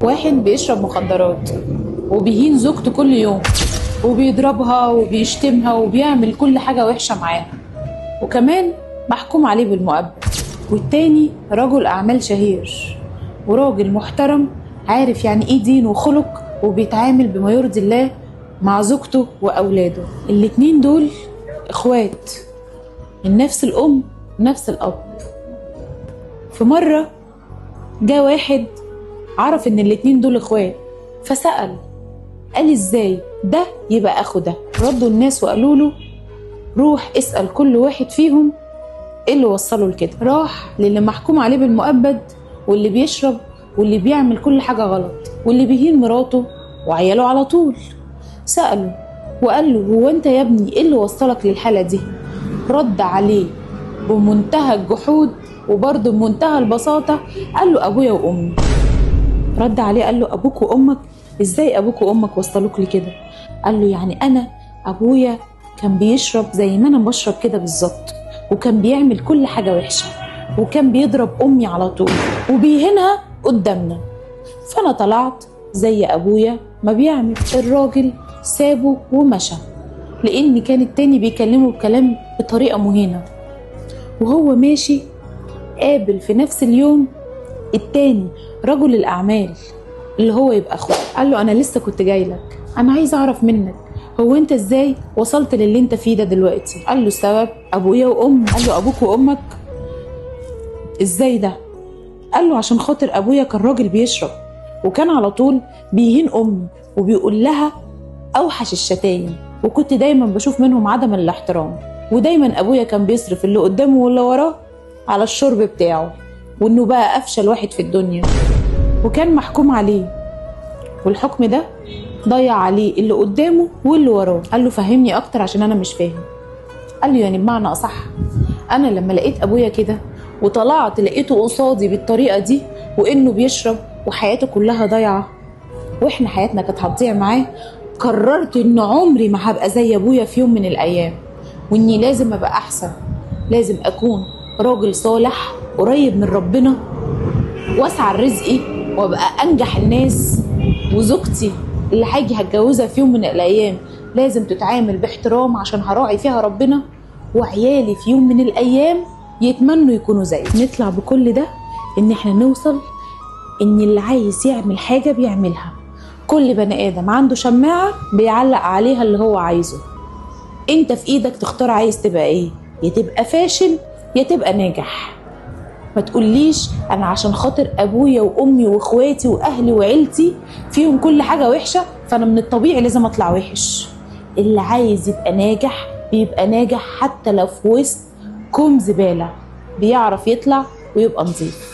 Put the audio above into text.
واحد بيشرب مخدرات وبيهين زوجته كل يوم وبيضربها وبيشتمها وبيعمل كل حاجة وحشة معاها، وكمان محكوم عليه بالمؤبد. والتاني رجل أعمال شهير وراجل محترم عارف يعني إيه دين وخلق وبيتعامل بما يرضي الله مع زوجته وأولاده. الاتنين دول إخوات من نفس الأم نفس الأب. في مرة جاء واحد عرف إن الاتنين دول إخوات فسأل، قال إزاي ده يبقى أخو ده؟ ردوا الناس وقالوا له روح اسأل كل واحد فيهم إيه اللي وصله لكده. راح للي محكوم عليه بالمؤبد واللي بيشرب واللي بيعمل كل حاجة غلط واللي بيهين مراته وعياله على طول. سأله وقال له هو أنت يا ابني إيه اللي وصلك للحالة دي؟ رد عليه بمنتهى الجحود وبرضه بمنتهى البساطة، قال له أبويا وأمي. رد عليه قال له أبوك وأمك؟ إزاي أبوك وأمك وصلوك لكده؟ قال له يعني أنا أبويا كان بيشرب زي ما أنا بشرب كده بالظبط، وكان بيعمل كل حاجة وحشة، وكان بيضرب أمي على طول وبيهنها قدامنا، فأنا طلعت زي أبويا ما بيعمل. الراجل سابه ومشى لأن كان التاني بيكلمه بكلام بطريقة مهينة. وهو ماشي قابل في نفس اليوم التاني رجل الأعمال اللي هو يبقى أخوه. قال له أنا لسه كنت جاي لك، أنا عايز أعرف منك هو أنت إزاي وصلت للي أنت فيه ده دلوقتي؟ قال له السبب أبويا وأمي. قال له أبوك وأمك إزاي ده؟ قال له عشان خاطر أبويا كان راجل بيشرب وكان على طول بيهين أمي وبيقول لها أوحش الشتايم، وكنت دايما بشوف منهم عدم الاحترام، ودايما أبويا كان بيصرف اللي قدامه واللي وراه على الشرب بتاعه، وإنه بقى أفشل واحد في الدنيا وكان محكوم عليه، والحكم ده ضيع عليه اللي قدامه واللي وراه. قال له فهمني أكتر عشان أنا مش فاهم. قال له يعني بمعنى أصح أنا لما لقيت أبويا كده وطلعت لقيته قصادي بالطريقة دي وإنه بيشرب وحياته كلها ضايعة وإحنا حياتنا كانت هتضيع معاه، قررت إن عمري ما هبقى زي أبويا في يوم من الأيام، وإني لازم أبقى أحسن، لازم أكون راجل صالح قريب من ربنا واسعى رزقي وابقى أنجح الناس، وزوجتي اللي هاجي هتجوزها في يوم من الأيام لازم تتعامل باحترام عشان هراعي فيها ربنا، وعيالي في يوم من الأيام يتمنوا يكونوا زي. نطلع بكل ده إن إحنا نوصل إن اللي عايز يعمل حاجة بيعملها. كل بني آدم عنده شماعة بيعلق عليها اللي هو عايزه. انت في ايدك تختار عايز تبقى ايه، يا تبقى فاشل يا تبقى ناجح. ما تقوليش انا عشان خاطر ابويا وامي واخواتي واهلي وعيلتي فيهم كل حاجة وحشة فانا من الطبيعي لازم اطلع وحش. اللي عايز يبقى ناجح بيبقى ناجح حتى لو في وسط كوم زبالة، بيعرف يطلع ويبقى نظيف.